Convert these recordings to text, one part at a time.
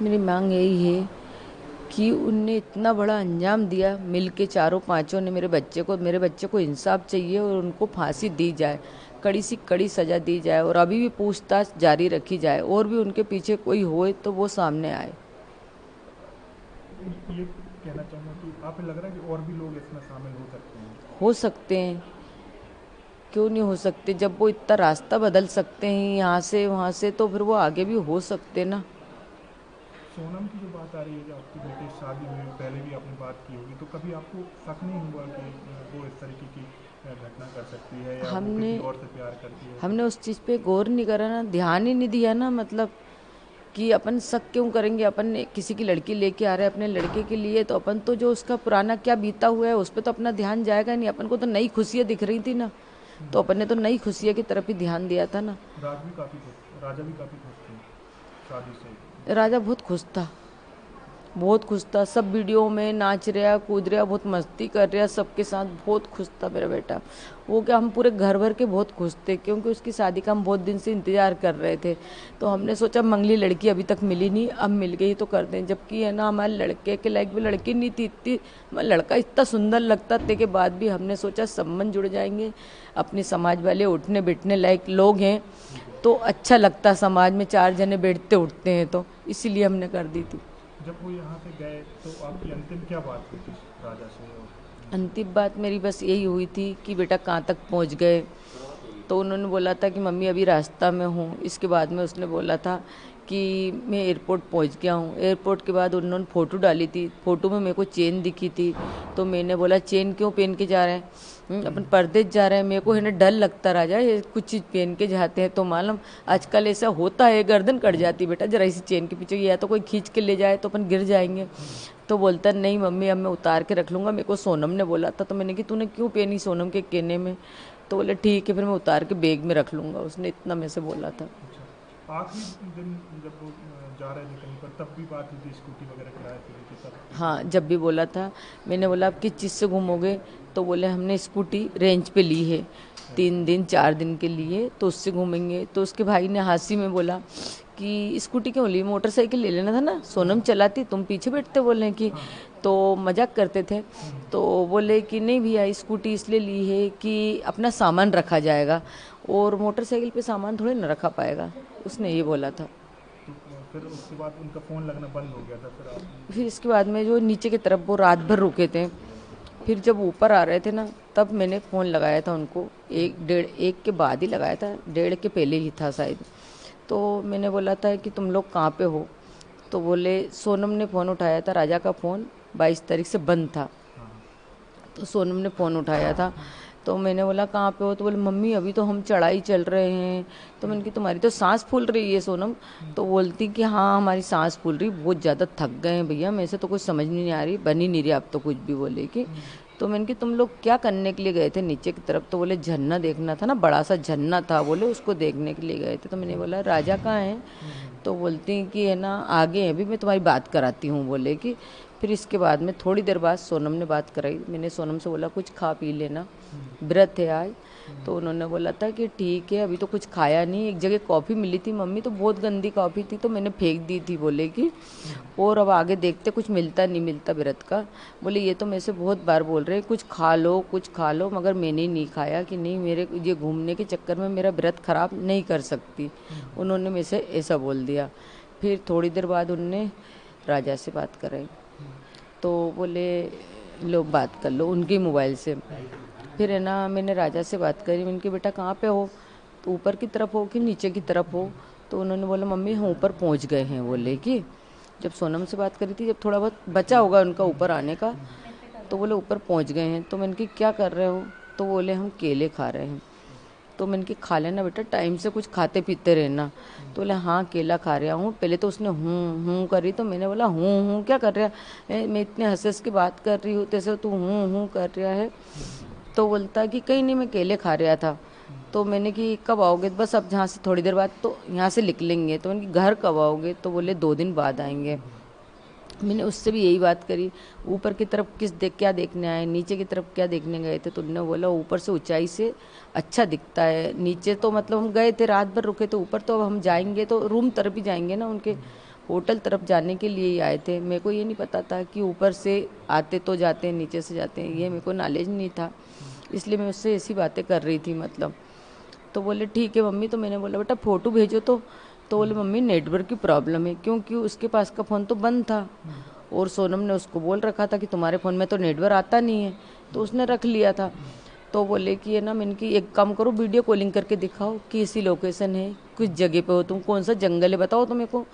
मेरी मांग यही है कि उनने इतना बड़ा अंजाम दिया, मिल के चारों पांचों ने मेरे बच्चे को इंसाफ चाहिए और उनको फांसी दी जाए, कड़ी सी कड़ी सजा दी जाए और अभी भी पूछताछ जारी रखी जाए और भी उनके पीछे कोई होए तो वो सामने आए। ये कहना चाहूँगा कि आप लग रहा है कि और भी लोग इसमें शामिल हो सकते हैं। हो सकते हैं, क्यों नहीं हो सकते? जब वो इतना रास्ता बदल सकते हैं यहाँ से वहाँ से, तो फिर वो आगे भी हो सकते ना। सोनम की जो बात आ रही है कि आपकी बेटी शादी में पहले भी आपने बात की होगी, तो कभी आपको शक नहीं हुआ कि वो इस तरीके की घटना कर सकती है या वो हमने किसी और से प्यार करती है? हमने उस चीज़ पे गौर नहीं करा ना, ध्यान ही नहीं दिया ना। मतलब कि अपन शक क्यों करेंगे? अपन ने किसी की लड़की लेके आ रहे हैं अपने लड़के के लिए, तो अपन तो जो उसका पुराना क्या बीता हुआ है उस पर तो अपना ध्यान जाएगा नहीं। अपन को तो नई खुशियाँ दिख रही थी ना, तो अपन ने तो नई खुशियाँ की तरफ ही ध्यान दिया था ना। राजा भी काफ़ी खुश थे शादी से। राजा बहुत खुश था, बहुत खुश था। सब वीडियो में नाच रहा कूद रहा, बहुत मस्ती कर रहा सबके साथ, बहुत खुश था मेरा बेटा। वो क्या, हम पूरे घर भर के बहुत खुश थे क्योंकि उसकी शादी का हम बहुत दिन से इंतजार कर रहे थे। तो हमने सोचा मंगली लड़की अभी तक मिली नहीं, अब मिल गई तो कर दें। जबकि है ना, हमारे लड़के के लायक भी लड़की नहीं थी इतनी, लड़का इतना सुंदर लगता थे के बाद भी हमने सोचा संबंध जुड़ जाएंगे, अपने समाज वाले उठने बैठने लायक लोग हैं तो अच्छा लगता, समाज में चार जने बैठते उठते हैं, तो इसीलिए हमने कर दी थी। जब वो यहाँ से गए तो आपकी अंतिम क्या बात हुई थी राजा से? और अंतिम बात मेरी बस यही हुई थी कि बेटा कहाँ तक पहुँच गए। तो उन्होंने बोला था कि मम्मी अभी रास्ता में हूँ। इसके बाद में उसने बोला था कि मैं एयरपोर्ट पहुँच गया हूँ। एयरपोर्ट के बाद उन्होंने फ़ोटो डाली थी, फ़ोटो में मेरे को चेन दिखी थी। तो मैंने बोला चेन क्यों पहन के जा रहे हैं? अपन परदेश जा रहे हैं। मेरे को है ना डर लगता राजा, ये कुछ चीज़ पहन के जाते हैं तो मालूम आजकल ऐसा होता है, गर्दन कट जाती बेटा जरा इसी चेन के पीछे, या तो कोई खींच के ले जाए तो अपन गिर जाएंगे। तो बोलता नहीं मम्मी अब मैं उतार के रख लूँगा, मेरे को सोनम ने बोला था। तो मैंने कि तूने क्यों पहनी सोनम के कहने में? तो बोले ठीक है फिर मैं उतार के बैग में रख लूँगा, उसने इतना मेरे से बोला था। अच्छा, आखिरी दिन जब वो जा रहे थे कहीं पर, तब भी बात हुई थी स्कूटी वगैरह किराए पे ली थी तब किसी हाँ ने? जब भी बोला था। मैंने बोला आप किस चीज़ से घूमोगे? तो बोले हमने स्कूटी रेंज पे ली है, अच्छा। 3 दिन 4 दिन के लिए, तो उससे घूमेंगे। तो उसके भाई ने हंसी में बोला कि स्कूटी क्यों ली, मोटरसाइकिल ले लेना था ना, सोनम चलाती तुम पीछे बैठते, बोले कि। हाँ। तो मजाक करते थे। तो बोले कि नहीं भैया स्कूटी इसलिए ली है कि अपना सामान रखा जाएगा और मोटरसाइकिल पे सामान थोड़ी ना रखा पाएगा, उसने ये बोला था। तो फिर उसके बाद उनका फ़ोन लगना बंद हो गया था, फिर आप? फिर इसके बाद में जो नीचे की तरफ वो रात भर रुके थे, फिर जब ऊपर आ रहे थे ना तब मैंने फ़ोन लगाया था उनको, एक के बाद ही लगाया था, डेढ़ के पहले ही था शायद। तो मैंने बोला था कि तुम लोग कहाँ पे हो? तो बोले सोनम ने फ़ोन उठाया था, राजा का फ़ोन 22 तारीख से बंद था। हाँ। तो सोनम ने फ़ोन उठाया था। तो मैंने बोला कहाँ पे हो? तो बोले मम्मी अभी तो हम चढ़ाई चल रहे हैं। तो मैंने कि तुम्हारी तो सांस फूल रही है सोनम। तो बोलती कि हाँ हमारी सांस फूल रही, बहुत ज़्यादा थक गए हैं भैया, मेरे से तो कुछ समझ में नहीं आ रही, बन ही नहीं रही आप तो कुछ भी, बोले कि। तो मैंने कि तुम लोग क्या करने के लिए गए थे नीचे की तरफ? तो बोले झरना देखना था ना, बड़ा सा झरना था, बोले उसको देखने के लिए गए थे। तो मैंने बोला राजा कहाँ है? तो बोलती हैं कि है ना आगे हैं, अभी मैं तुम्हारी बात कराती हूँ, बोले कि। फिर इसके बाद में थोड़ी देर बाद सोनम ने बात कराई। मैंने सोनम से बोला कुछ खा पी लेना, व्रत है आज। तो उन्होंने बोला था कि ठीक है अभी तो कुछ खाया नहीं। एक जगह कॉफ़ी मिली थी मम्मी, तो बहुत गंदी कॉफ़ी थी तो मैंने फेंक दी थी, बोले कि। और अब आगे देखते कुछ मिलता नहीं मिलता व्रत का। बोले ये तो मेरे से बहुत बार बोल रहे हैं कुछ खा लो कुछ खा लो, मगर मैंने ही नहीं खाया कि नहीं मेरे ये घूमने के चक्कर में मेरा व्रत खराब नहीं कर सकती। उन्होंने मेरे से ऐसा बोल दिया। फिर थोड़ी देर बाद उनने राजा से बात कराई। तो बोले लो बात कर लो उनके मोबाइल से। फिर है ना मैंने राजा से बात करी, मैंने कि बेटा कहाँ पे हो? तो ऊपर की तरफ हो कि नीचे की तरफ हो? तो उन्होंने बोला मम्मी हम ऊपर पहुँच गए हैं, बोले कि। जब सोनम से बात करी थी, जब थोड़ा बहुत बचा होगा उनका ऊपर आने का, तो बोले ऊपर पहुँच गए हैं। तो मैंने कि क्या कर रहे हो? तो बोले हम केले खा रहे हैं। तो मैंने कि खा लेना बेटा, टाइम से कुछ खाते पीते रहना। तो बोले हाँ केला खा रहा हूँ। पहले तो उसने हूँ करी, तो मैंने बोला हूँ क्या कर रहा है? मैं इतने हंस हंस की बात कर रही हूँ तैसे तू हूँ कर रहा है। तो बोलता कि कहीं नहीं मैं केले खा रहा था। तो मैंने कि कब आओगे? तो बस अब जहाँ से थोड़ी देर बाद तो यहाँ से निकलेंगे। तो मैंने कि घर कब आओगे? तो बोले 2 दिन बाद आएंगे। मैंने उससे भी यही बात करी, ऊपर की तरफ क्या देखने आए, नीचे की तरफ क्या देखने गए थे? तो उन्होंने बोला ऊपर से ऊंचाई से अच्छा दिखता है, नीचे तो मतलब हम गए थे रात भर रुके थे, ऊपर तो अब हम जाएंगे तो रूम तरफ ही जाएंगे ना उनके, होटल तरफ जाने के लिए ही आए थे। मेरे को ये नहीं पता था कि ऊपर से आते तो जाते हैं, नीचे से जाते हैं, ये मेरे को नॉलेज नहीं था, इसलिए मैं उससे ऐसी बातें कर रही थी मतलब। तो बोले ठीक है मम्मी। तो मैंने बोला बेटा फ़ोटो भेजो। तो बोले मम्मी नेटवर्क की प्रॉब्लम है, क्योंकि उसके पास का फ़ोन तो बंद था और सोनम ने उसको बोल रखा था कि तुम्हारे फ़ोन में तो नेटवर्क आता नहीं है, तो उसने रख लिया था। तो बोले कि ये ना, मैंने कि एक काम करो वीडियो कॉलिंग करके दिखाओ कि ऐसी लोकेशन है, किस जगह पे हो तुम, कौन सा जंगल है बताओ तो मेरे को।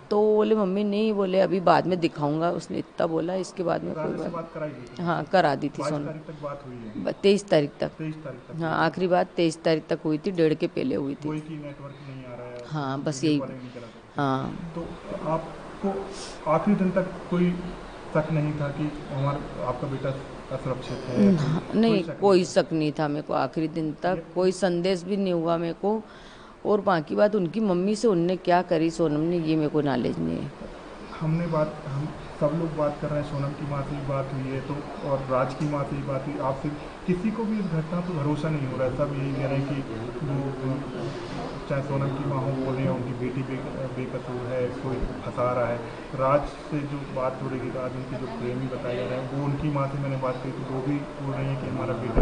तो बोले मम्मी नहीं, बोले अभी बाद में दिखाऊंगा, उसने इतना बोला। इसके बाद में कोई राजा से बात, बात कराई गई थी? हाँ करा दी थी 22 सोनम। तारीख तक बात हुई है? 23 तारीख तक। 23 तारीख तक? हाँ आखिरी बात 23 तारीख तक हुई थी, 1:30 के पहले हुई थी। कोई की नेटवर्क नहीं आ रहा है? हाँ बस वीडियो यही। कॉलिंग नहीं करा सकते? हाँ तो आपको आखिरी दिन तक कोई शक नहीं था कि आपका बेटा असुरक्षित है? नहीं, शक कोई शक नहीं था मेरे को आखिरी दिन तक, कोई संदेश भी नहीं हुआ मेरे को। और बाकी बात उनकी मम्मी से उनने क्या करी सोनम ने, ये मेरे को नॉलेज नहीं है। हम सब लोग बात कर रहे हैं, सोनम की माँ से भी बात हुई है तो, और राज की माँ से भी बात हुई, आपसे किसी को भी इस घटना पर भरोसा नहीं हो रहा है। सब यही कह रहे हैं कि वो चाहे सोनम की माँ हो बोल रही है उनकी बेटी बेकसूर है, कोई फंसा रहा है। राज से जो बात हो रही थी, राज उनके जो प्रेमी बताए जा रहे हैं, वो उनकी माँ से मैंने बात की तो वो भी बोल रही है कि हमारा बेटा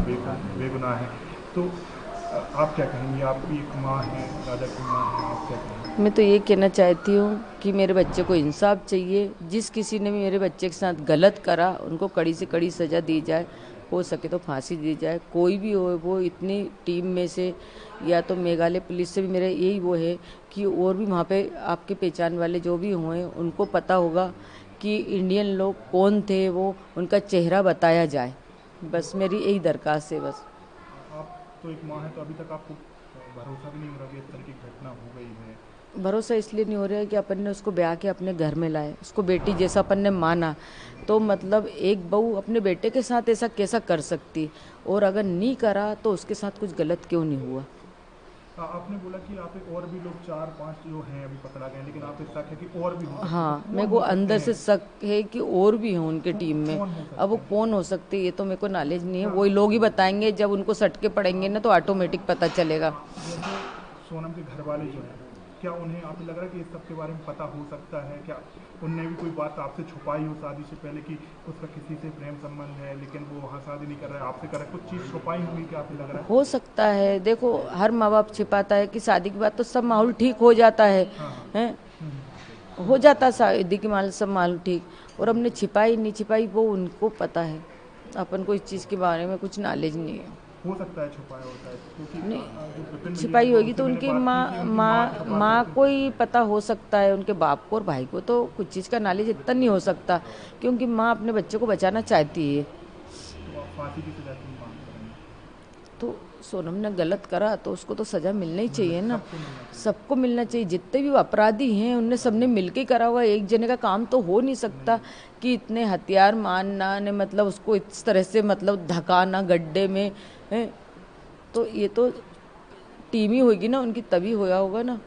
बेगुनाह है। तो आप क्या कहेंगी? आप भी एक माँ हैं, राजा की माँ हैं, आप क्या कहेंगे? मैं तो ये कहना चाहती हूँ कि मेरे बच्चे को इंसाफ चाहिए। जिस किसी ने भी मेरे बच्चे के साथ गलत करा उनको कड़ी से कड़ी सज़ा दी जाए, हो सके तो फांसी दी जाए। कोई भी हो, वो इतनी टीम में से या तो मेघालय पुलिस से भी मेरा यही वो है कि और भी वहाँ पे आपके पहचान वाले जो भी हुए उनको पता होगा कि इंडियन लोग कौन थे, वो उनका चेहरा बताया जाए। बस मेरी यही दरख्वास्त है बस। आप तो एक माँ है, तो अभी तक आपको भरोसा भी नहीं हो रहा कि इस तरह की घटना हो गई है? भरोसा इसलिए नहीं हो रहा है कि अपन ने उसको ब्याह के अपने घर में लाए, उसको बेटी जैसा अपन ने माना। तो मतलब एक बहू अपने बेटे के साथ ऐसा कैसा कर सकती, और अगर नहीं करा तो उसके साथ कुछ गलत क्यों नहीं हुआ। आपने बोला कि आप और भी लोग 4-5 जो हैं अभी पकड़ा गए, लेकिन आप शक है कि और भी हो सकते हैं। हाँ तो मेरे कौन को हो सकते अंदर से हैं? शक है कि और भी हों उनके टीम में। कौन हो सकते अब वो हैं? कौन हो सकते ये तो मेरे को नॉलेज नहीं है, वही लोग ही बताएंगे। जब उनको सटके पड़ेंगे ना तो ऑटोमेटिक पता चलेगा। जैसे सोनम के घर वाले जो हैं, क्या उन्हें आप लग रहा है कि इस सब के बारे में पता हो सकता है? क्या उनने भी कोई बात आपसे छुपाई हो शादी से पहले कि उसका किसी से प्रेम संबंध है लेकिन वो वहाँ शादी नहीं कर रहा है, आपसे कर रहा है, कुछ चीज़ छुपाई होगी क्या आपको लग रहा है? हो सकता है, देखो हर माँ बाप छिपाता है कि शादी के बाद तो सब माहौल ठीक हो जाता है, हाँ हाँ। हैं हो जाता शादी के माहौल सब माहौल ठीक। और हमने छिपाई नहीं छिपाई वो उनको पता है, अपन को इस चीज़ के बारे में कुछ नॉलेज नहीं है। हो सकता है छुपाया होता है, क्योंकि नहीं, जो विपिन भैया छिपाई हैं, होगी उनसे तो मैंने उनकी बात की माँ थी, उनकी माँ छुपा माँ सकती को थी। ही पता हो सकता है, उनके बाप को और भाई को तो कुछ चीज़ का नॉलेज इतना नहीं हो सकता, क्योंकि माँ अपने बच्चे को बचाना चाहती है। तो आप फांसी की सजा की मांग करेंगे? तो सोनम ने गलत करा तो उसको तो सज़ा मिलना ही चाहिए ना, सबको मिलना चाहिए। सबको मिलना चाहिए। जितने भी अपराधी हैं उनने सबने मिलके करा हुआ, एक जने का काम तो हो नहीं सकता कि इतने हथियार मारना ने मतलब उसको इस तरह से मतलब धकाना गड्ढे में है। तो ये तो टीम ही होगी ना उनकी, तभी होया होगा ना।